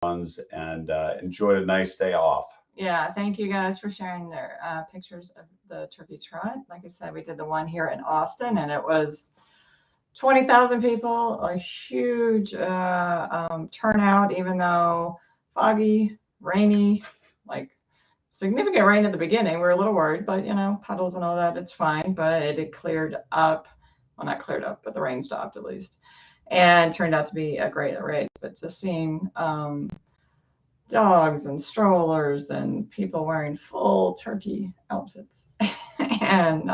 ones and enjoyed a nice day off. Yeah, thank you guys for sharing their pictures of the turkey trot. Like I said, we did the one here in Austin, and it was 20,000 people, a huge turnout, even though foggy, rainy, like significant rain at the beginning. We were a little worried, but puddles and all that, it's fine. But it cleared up. Well, not cleared up, but the rain stopped at least. And turned out to be a great race. But just seeing dogs and strollers and people wearing full turkey outfits and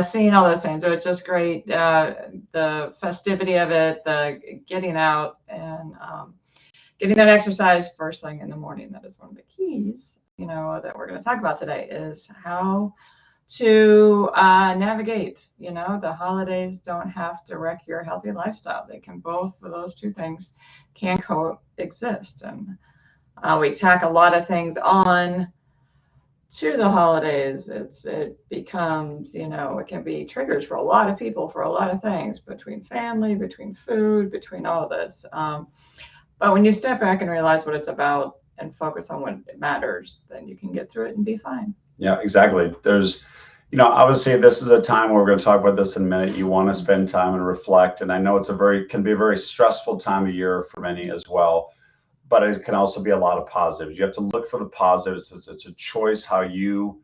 seeing all those things. It was just great. The festivity of it, the getting out and getting that exercise first thing in the morning. That is one of the keys, that we're going to talk about today is how to navigate. The holidays don't have to wreck your healthy lifestyle. They can both of those two things can coexist. And we tack a lot of things on to the holidays. It becomes, it can be triggers for a lot of people for a lot of things, between family, between food, between all this. But when you step back and realize what it's about and focus on what matters, then you can get through it and be fine. Yeah, exactly. There's, obviously this is a time where we're going to talk about this in a minute. You want to spend time and reflect. And I know can be a very stressful time of year for many as well, but it can also be a lot of positives. You have to look for the positives. It's a choice how you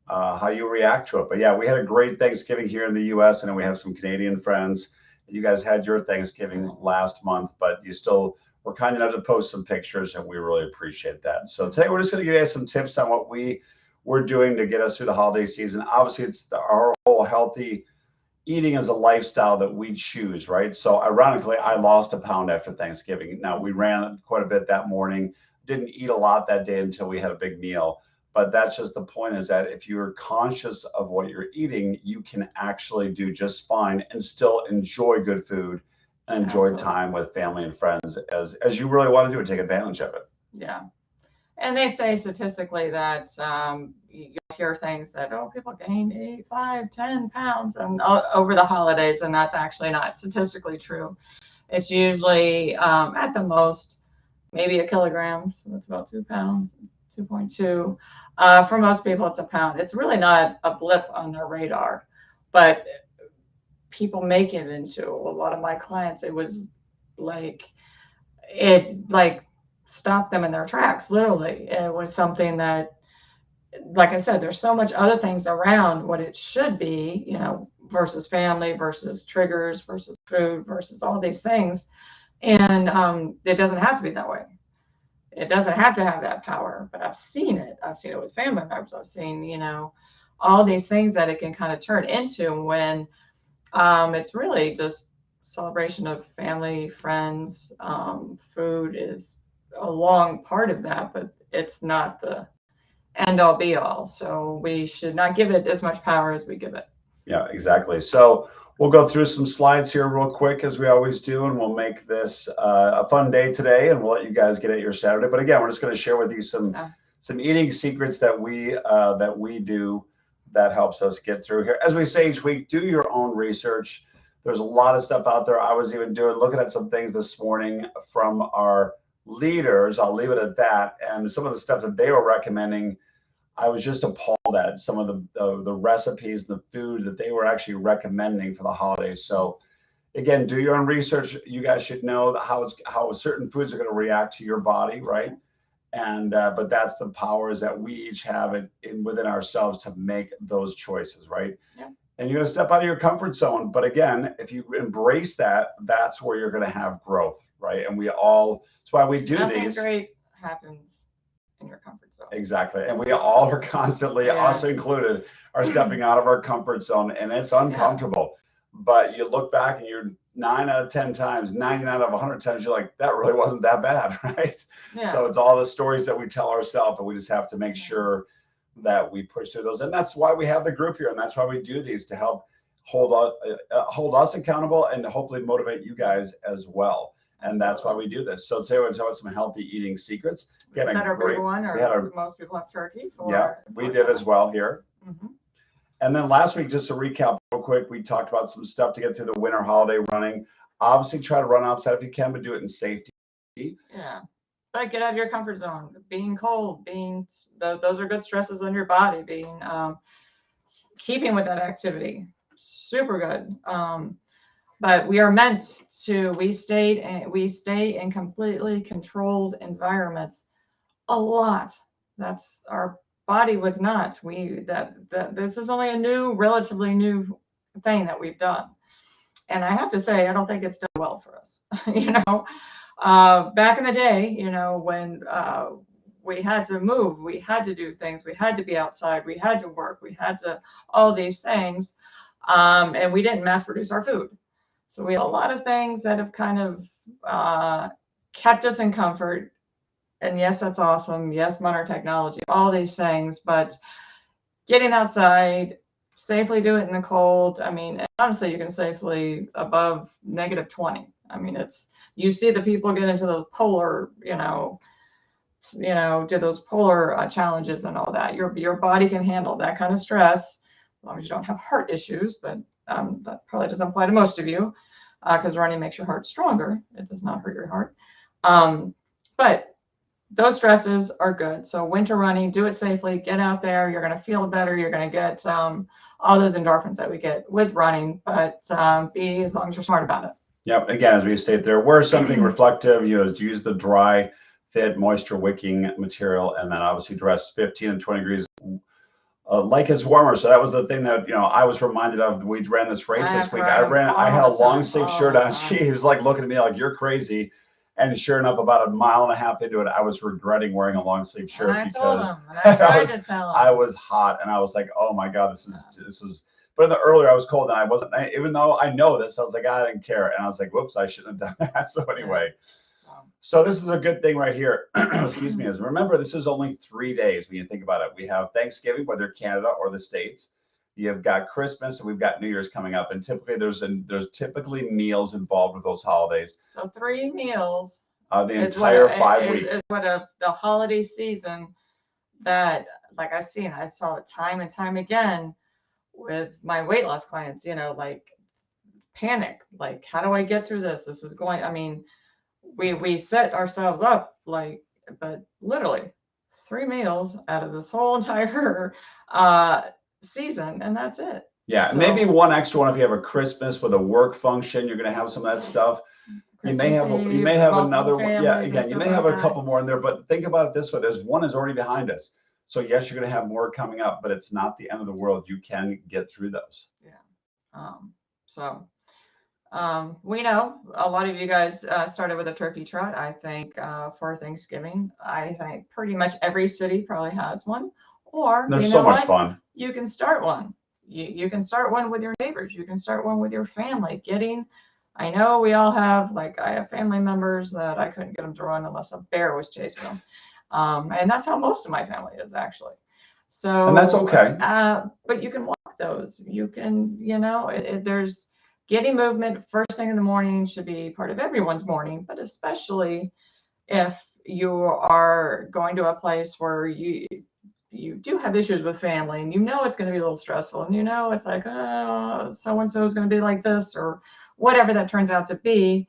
react to it. But yeah, we had a great Thanksgiving here in the U.S. and then we have some Canadian friends. You guys had your Thanksgiving last month, but you still were kind enough to post some pictures, and we really appreciate that. So today we're just going to give you guys some tips on what we're doing to get us through the holiday season. Obviously, it's our whole healthy eating is a lifestyle that we choose, right? So ironically, I lost a pound after Thanksgiving. Now, we ran quite a bit that morning, didn't eat a lot that day until we had a big meal. But that's just the point, is that if you're conscious of what you're eating, you can actually do just fine and still enjoy good food and enjoy time with family and friends as you really want to do and take advantage of it. Yeah. And they say statistically that you'll hear things that, people gain 8, 5, 10 pounds and over the holidays, and that's actually not statistically true. It's usually at the most maybe a kilogram, so that's about 2 pounds, 2.2. For most people, it's a pound. It's really not a blip on their radar, but people make it into, a lot of my clients, it was like, stopped them in their tracks. Literally, it was something that, like I said, there's so much other things around what it should be, versus family, versus triggers, versus food, versus all these things, and it doesn't have to be that way. It doesn't have to have that power. But I've seen it. I've seen it with family members. I've seen, all these things that it can kind of turn into when it's really just celebration of family, friends. Food is a long part of that, but it's not the end all be all. So we should not give it as much power as we give it. Yeah, exactly. So we'll go through some slides here real quick, as we always do, and we'll make this a fun day today, and we'll let you guys get at your Saturday. But again, we're just going to share with you some eating secrets that we do that helps us get through here. As we say each week, do your own research. There's a lot of stuff out there. I was even looking at some things this morning from our leaders. I'll leave it at that. And some of the stuff that they were recommending, I was just appalled at some of the recipes, the food that they were actually recommending for the holidays. So again, do your own research. You guys should know how certain foods are going to react to your body, right? And but that's the powers that we each have within ourselves to make those choices, right? Yeah. And you're going to step out of your comfort zone. But again, if you embrace that, that's where you're going to have growth, right? And that's why we do Nothing these. great happens in your comfort zone. Exactly. And we all are constantly, us included, are stepping out of our comfort zone, and it's uncomfortable. Yeah. But you look back and you're 9 out of 10 times, 99 out of 100 times, you're like, that really wasn't that bad, right? Yeah. So it's all the stories that we tell ourselves, and we just have to make sure that we push through those. And that's why we have the group here, and that's why we do these, to help hold us accountable and to hopefully motivate you guys as well. And that's why we do this. So today we're going to talk about some healthy eating secrets. Again, is that our big one, or most people have turkey? We did as well here. Mm-hmm. And then last week, just to recap real quick, we talked about some stuff to get through the winter holiday running. Obviously, try to run outside if you can, but do it in safety. Yeah. like get out of your comfort zone. Being cold, those are good stresses on your body. Being keeping with that activity, super good. But we are meant to. We stay in completely controlled environments a lot. That's our body was not. That this is only a relatively new thing that we've done. And I have to say, I don't think it's done well for us. Back in the day, when we had to move, we had to do things, we had to be outside, we had to work, we had to all these things, and we didn't mass produce our food. So we had a lot of things that have kind of kept us in comfort. And yes, that's awesome. Yes, modern technology, all these things, but getting outside, safely do it in the cold. I mean, honestly, you can safely above -20. I mean, you see the people get into the polar, do those polar challenges and all that. Your body can handle that kind of stress as long as you don't have heart issues. But that probably doesn't apply to most of you because running makes your heart stronger. It does not hurt your heart. But those stresses are good. So winter running, do it safely, get out there. You're going to feel better. You're going to get all those endorphins that we get with running, but be as long as you're smart about it. Yep. Again, as we state there, wear something reflective, use the dry, fit, moisture wicking material, and then obviously dress 15 and 20 degrees like it's warmer. So that was the thing that, I was reminded of. We ran this race this week. I had a long sleeve shirt on. She was like looking at me like, you're crazy. And sure enough, about a mile and a half into it, I was regretting wearing a long sleeve shirt because I was hot and I was like, oh my God, this was. But in the earlier, I was cold and I wasn't. Even though I know this, I was like, I didn't care, and I was like, whoops, I shouldn't have done that. So anyway, so this is a good thing right here. Excuse me. Is remember, this is only 3 days when you think about it. We have Thanksgiving, whether Canada or the States. You've got Christmas and we've got New Year's coming up, and typically there's typically meals involved with those holidays. So 3 meals. The entire 5 weeks is what the holiday season that, like I saw it time and time again with my weight loss clients. Like panic, like how do I get through this? This is going. I mean, we set ourselves up but literally 3 meals out of this whole entire season, and that's it. Yeah, so, maybe one extra one if you have a Christmas with a work function. You're going to have some of that stuff. Christmas you may have another one. Yeah, again, you may have a couple more in there, but think about it this way: there's one is already behind us. So yes, you're going to have more coming up, but it's not the end of the world. You can get through those. Yeah. We know a lot of you guys started with a turkey trot. I think for Thanksgiving, I think pretty much every city probably has one. Or there's so much fun. You can start one. You can start one with your neighbors. You can start one with your family. I know we all have, I have family members that I couldn't get them to run unless a bear was chasing them. And that's how most of my family is actually. So, and that's okay. But you can walk those. You can, there's getting movement first thing in the morning should be part of everyone's morning, but especially if you are going to a place where you do have issues with family and it's going to be a little stressful and it's like, oh, so-and-so is going to be like this or whatever that turns out to be.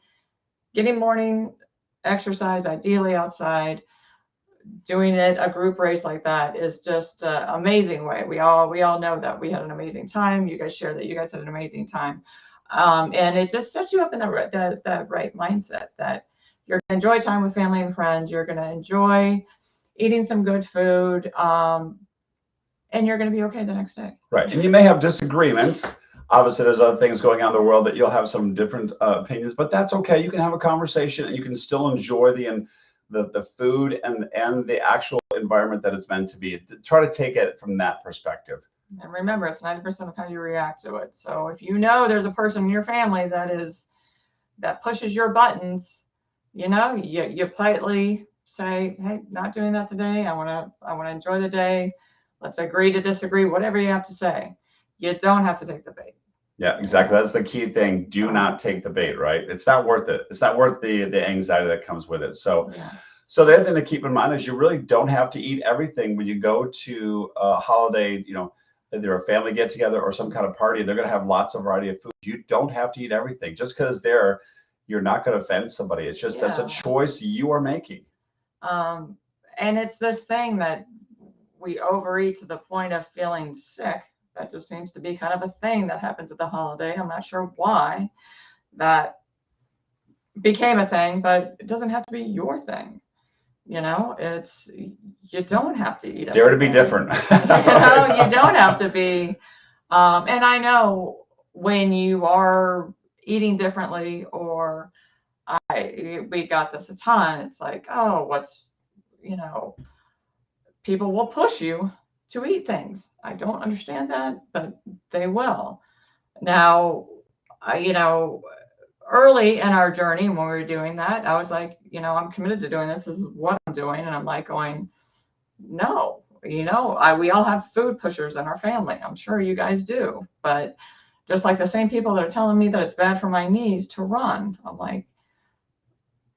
Getting morning exercise, ideally outside, doing it a group race like that is just an amazing way. We all know that we had an amazing time. You guys shared that you guys had an amazing time. And it just sets you up in that right mindset that you're going to enjoy time with family and friends. You're going to enjoy eating some good food, and you're going to be okay the next day. Right. And you may have disagreements. Obviously, there's other things going on in the world that you'll have some different opinions, but that's okay. You can have a conversation and you can still enjoy the food and the actual environment that it's meant to be. Try to take it from that perspective. And remember, it's 90% of how you react to it. So if there's a person in your family that pushes your buttons, you politely say, hey, not doing that today. I want to enjoy the day. Let's agree to disagree, whatever you have to say. You don't have to take the bait. Yeah, exactly. That's the key thing. Do not take the bait, right? It's not worth it. It's not worth the anxiety that comes with it. So, So the other thing to keep in mind is you really don't have to eat everything when you go to a holiday, either a family get together or some kind of party. They're going to have lots of variety of food. You don't have to eat everything just because you're not going to offend somebody. It's just that's a choice you are making. Um, and it's this thing that we overeat to the point of feeling sick. That just seems to be kind of a thing that happens at the holiday. I'm not sure why that became a thing, but it doesn't have to be your thing. It's you don't have to eat Dare to be everything. different. You don't have to be. And I know when you are eating differently, or we got this a ton. It's like, oh, you know, people will push you to eat things. I don't understand that, but they will. Now, early in our journey when we were doing that, I was like, I'm committed to doing this. This is what I'm doing. And I'm like going, no, we all have food pushers in our family. I'm sure you guys do. But just like the same people that are telling me that it's bad for my knees to run, I'm like,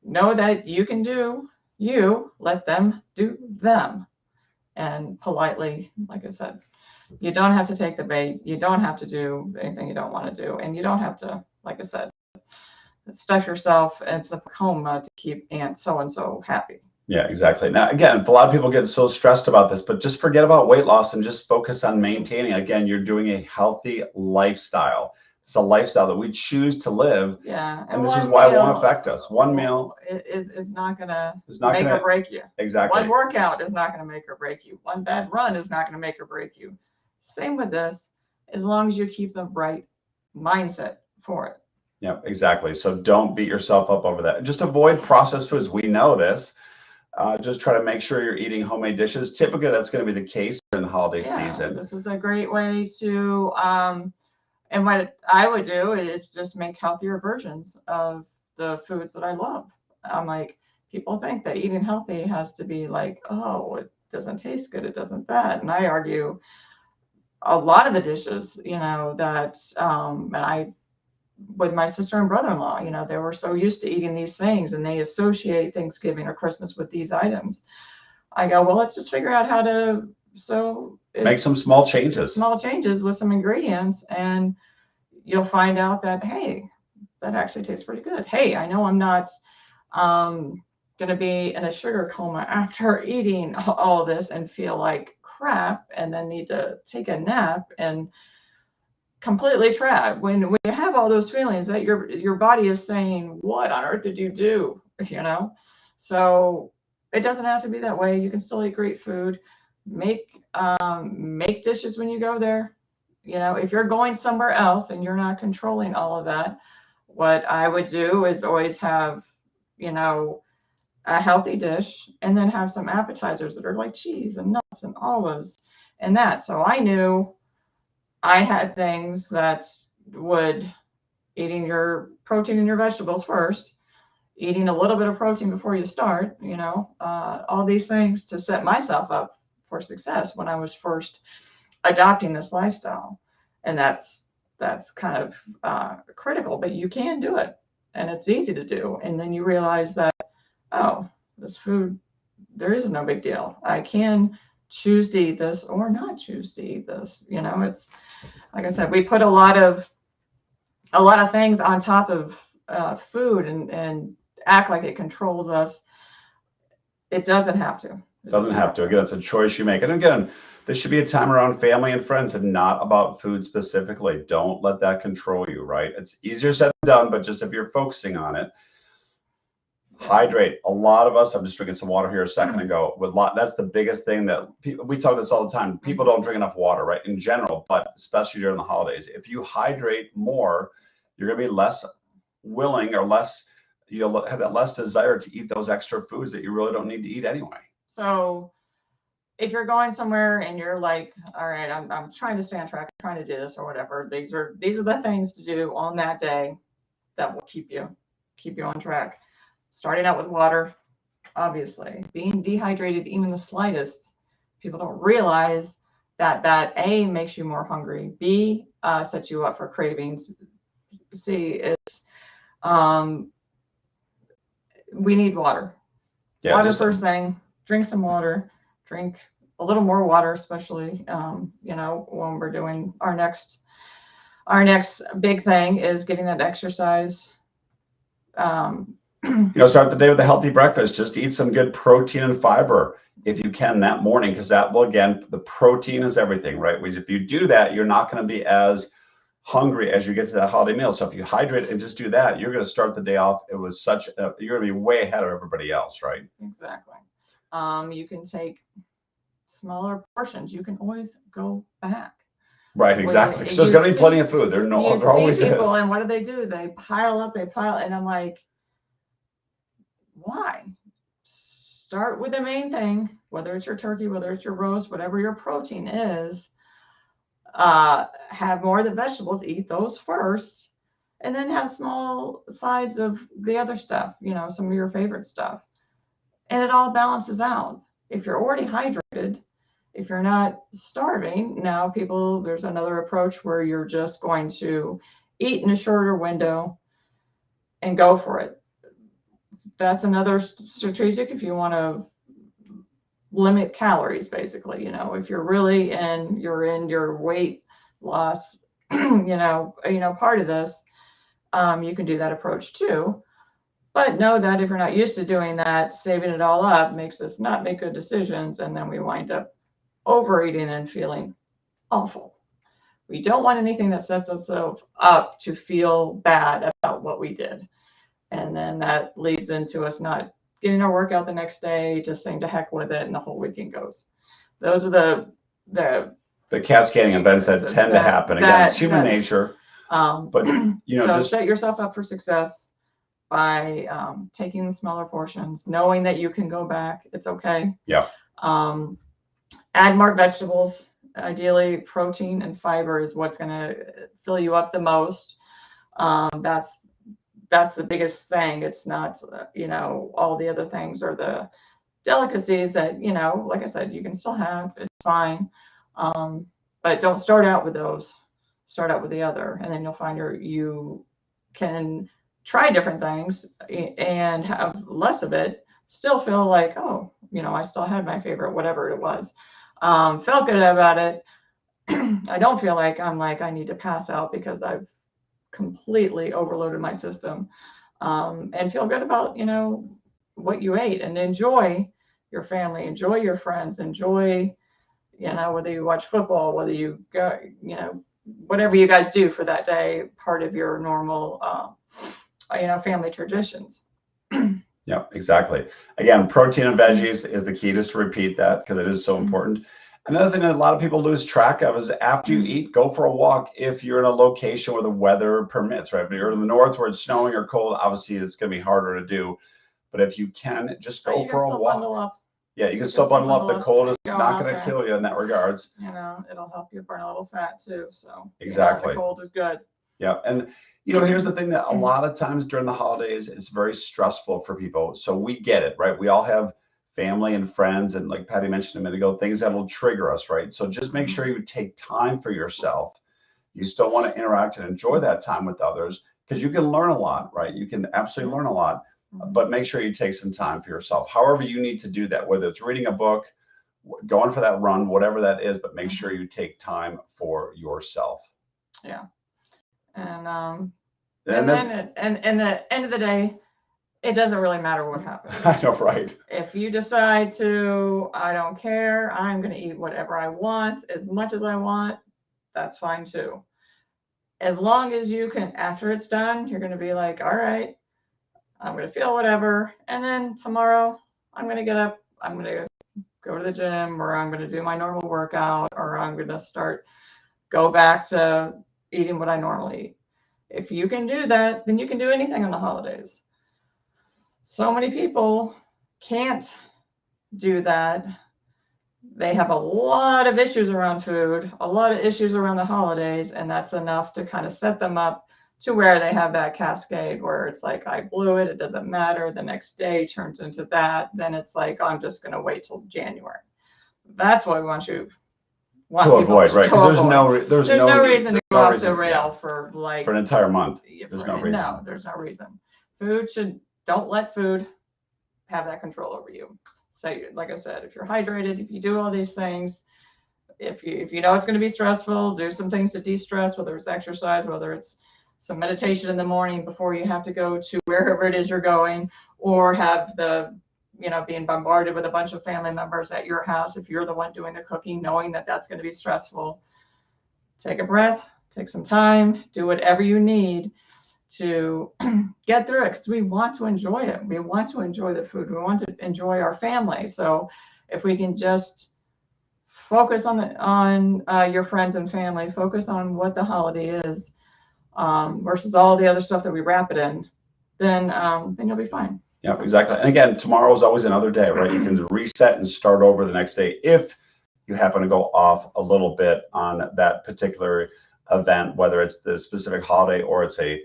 know that you can do you, let them do them. And politely, like I said, you don't have to take the bait. You don't have to do anything you don't want to do. And you don't have to, like I said, stuff yourself into the coma to keep Aunt so-and-so happy. Yeah, exactly. Now, again, a lot of people get so stressed about this, but just forget about weight loss and just focus on maintaining. Again, you're doing a healthy lifestyle. It's a lifestyle that we choose to live. Yeah. And this is why it won't affect us. One meal is not going to make or break you. Exactly. One workout is not going to make or break you. One bad run is not going to make or break you. Same with this, as long as you keep the right mindset for it. Yeah, exactly. So don't beat yourself up over that. Just avoid processed foods. We know this. Just try to make sure you're eating homemade dishes. Typically, that's going to be the case during the holiday season. This is a great way to, and what I would do is just make healthier versions of the foods that I love. I'm like, people think that eating healthy has to be like, oh, it doesn't taste good, it doesn't that. And I argue a lot of the dishes, that, and I, with my sister and brother-in-law, they were so used to eating these things and they associate Thanksgiving or Christmas with these items. I go, well, let's just figure out how to make some small changes with some ingredients, and you'll find out that, hey, that actually tastes pretty good. Hey, I know I'm not going to be in a sugar coma after eating all this and feel like crap and then need to take a nap and completely trapped. When you have all those feelings, that your body is saying, what on earth did you do? So it doesn't have to be that way. You can still eat great food. Make dishes when you go there. If you're going somewhere else and you're not controlling all of that, what I would do is always have a healthy dish and then have some appetizers that are like cheese and nuts and olives and that. So I knew I had things that would eating your protein and your vegetables first, eating a little bit of protein before you start, all these things to set myself up for success when I was first adopting this lifestyle. And that's kind of critical, but you can do it and it's easy to do. And then you realize that, oh, this food, there is no big deal. I can choose to eat this or not choose to eat this. It's like I said, we put a lot of things on top of food and act like it controls us. It doesn't have to. Doesn't have to. Again, it's a choice you make. And again, this should be a time around family and friends and not about food specifically. Don't let that control you, right? It's easier said than done, but just if you're focusing on it, hydrate. A lot of us, I'm just drinking some water here a second ago. That's the biggest thing that we talk this all the time. People don't drink enough water, right? In general, but especially during the holidays. If you hydrate more, you're going to be less willing or you'll have that less desire to eat those extra foods that you really don't need to eat anyway. So if you're going somewhere and you're like, all right, I'm trying to stay on track, I'm trying to do this or whatever, these are the things to do on that day that will keep you on track. Starting out with water, obviously. Being dehydrated, even the slightest, people don't realize that A, makes you more hungry, B, sets you up for cravings, C, it's we need water. Yeah, water first thing. Drink some water. Drink a little more water, especially when we're doing our next big thing is getting that exercise. Start the day with a healthy breakfast. Just eat some good protein and fiber if you can that morning, because that will, again, the protein is everything, right? If you do that, you're not going to be as hungry as you get to that holiday meal. So if you hydrate and just do that, you're going to start the day off. It was you're going to be way ahead of everybody else, right? Exactly. You can take smaller portions. You can always go back. Right, exactly. So there's going to be plenty of food. There always people, is. and what do? They pile up, and I'm like, why? Start with the main thing, whether it's your turkey, whether it's your roast, whatever your protein is. Have more of the vegetables, eat those first, and then have small sides of the other stuff, some of your favorite stuff. And it all balances out. If you're already hydrated, if you're not starving, now there's another approach where you're just going to eat in a shorter window and go for it. That's another strategic if you want to limit calories, basically. If you're really you're in your weight loss, part of this, you can do that approach too. But know that if you're not used to doing that, saving it all up makes us not make good decisions, and then we wind up overeating and feeling awful. We don't want anything that sets us up to feel bad about what we did. And then that leads into us not getting our workout the next day, just saying to heck with it, and the whole weekend goes. Those are the cascading events that tend to happen. Again, it's human nature. But so just set yourself up for success by taking the smaller portions, knowing that you can go back. It's okay. Yeah. Add more vegetables. Ideally, protein and fiber is what's going to fill you up the most. That's the biggest thing. It's not, all the other things are the delicacies that, like I said, you can still have. It's fine. But don't start out with those. Start out with the other, and then you'll find you can try different things and have less of it. Still feel like, oh, I still had my favorite, whatever it was. Felt good about it. I don't feel like I need to pass out because I've completely overloaded my system. And feel good about, what you ate, and enjoy your family, enjoy your friends, enjoy, whether you watch football, whether you go, whatever you guys do for that day, part of your normal, family traditions. Yeah, exactly. Again, protein and veggies is the key. Just to repeat that, because it is so important. Another thing that a lot of people lose track of is after you eat, go for a walk if you're in a location where the weather permits, right? If you're in the north where it's snowing or cold, obviously it's going to be harder to do. But if you can, just go for a walk. Yeah, you can still bundle up. The cold is not going to kill you in that regards. It'll help you burn a little fat too. So exactly, the cold is good. Yeah, and here's the thing that a lot of times during the holidays, it's very stressful for people. So we get it, right? We all have family and friends, and like Patty mentioned a minute ago, things that'll trigger us, right? So just make sure you take time for yourself. You still want to interact and enjoy that time with others, because you can learn a lot, right? You can absolutely learn a lot, but make sure you take some time for yourself. However you need to do that, whether it's reading a book, going for that run, whatever that is, but make sure you take time for yourself. Yeah. And then the end of the day, it doesn't really matter what happens. I know, right? If you decide I don't care, I'm going to eat whatever I want, as much as I want, that's fine too. As long as you can, after it's done, you're going to be like, all right, I'm going to feel whatever. And then tomorrow I'm going to get up, I'm going to go to the gym, or I'm going to do my normal workout, or I'm going to go back to eating what I normally eat. If you can do that, then you can do anything on the holidays. So many people can't do that. They have a lot of issues around food, a lot of issues around the holidays, and that's enough to kind of set them up to where they have that cascade where it's like, I blew it, it doesn't matter. The next day turns into that. Then it's like, I'm just going to wait till January. That's what we want to avoid, right? Because there's no reason to go off the rail for an entire month. There's no reason. No, there's no reason. Don't let food have that control over you. So, like I said, if you're hydrated, if you do all these things, if you know it's going to be stressful, do some things to de-stress, whether it's exercise, whether it's some meditation in the morning before you have to go to wherever it is you're going, or have the, being bombarded with a bunch of family members at your house if you're the one doing the cooking, knowing that that's going to be stressful. Take a breath, take some time, do whatever you need to get through it, because we want to enjoy it. We want to enjoy the food. We want to enjoy our family. So if we can just focus on your friends and family, focus on what the holiday is, versus all the other stuff that we wrap it in, then you'll be fine. Yeah, exactly. And again, tomorrow is always another day, right? You can reset and start over the next day if you happen to go off a little bit on that particular event, whether it's the specific holiday or it's a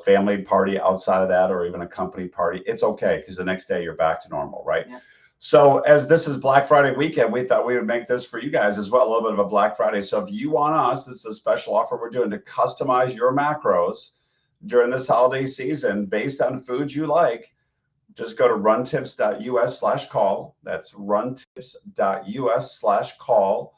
family party outside of that, or even a company party. It's okay, because the next day you're back to normal, right? Yeah. So as this is Black Friday weekend, we thought we would make this for you guys as well, a little bit of a Black Friday. So if you want us, this is a special offer we're doing to customize your macros during this holiday season based on foods you like. Just go to runtips.us/call. That's runtips.us/call.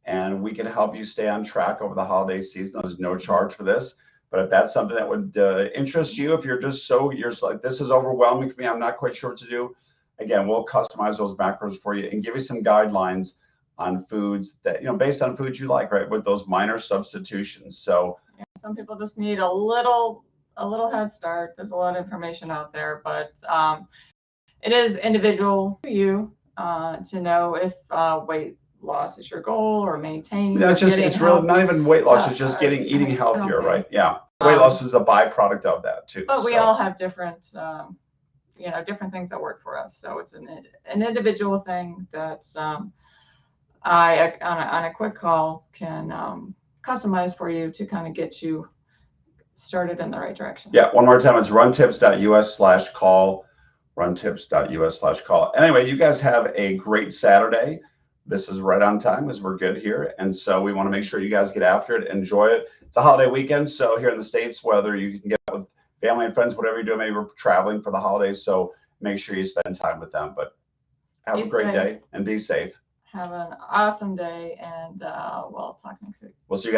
And we can help you stay on track over the holiday season. There's no charge for this. But if that's something that would interest you, if you're like, this is overwhelming for me, I'm not quite sure what to do. Again, we'll customize those macros for you and give you some guidelines on foods that, based on foods you like, right? With those minor substitutions. So some people just need a little head start. There's a lot of information out there, but it is individual for you to know if weight loss is your goal, or maintaining. Yeah, it's really not even weight loss. It's just eating healthier, okay. Right? Yeah. Weight loss is a byproduct of that too. But we all have different, different things that work for us. So it's an individual thing that I, on a quick call, can customize for you to kind of get you started in the right direction. Yeah. One more time, it's runtips.us/call. Runtips.us/call. Anyway, you guys have a great Saturday. This is right on time, as we're good here. And so we want to make sure you guys get after it, enjoy it. It's a holiday weekend. So here in the States, whether you can get with family and friends, whatever you're doing, maybe we're traveling for the holidays. So make sure you spend time with them. But have a great day and be safe. Have an awesome day, and we'll talk next week. We'll see you guys.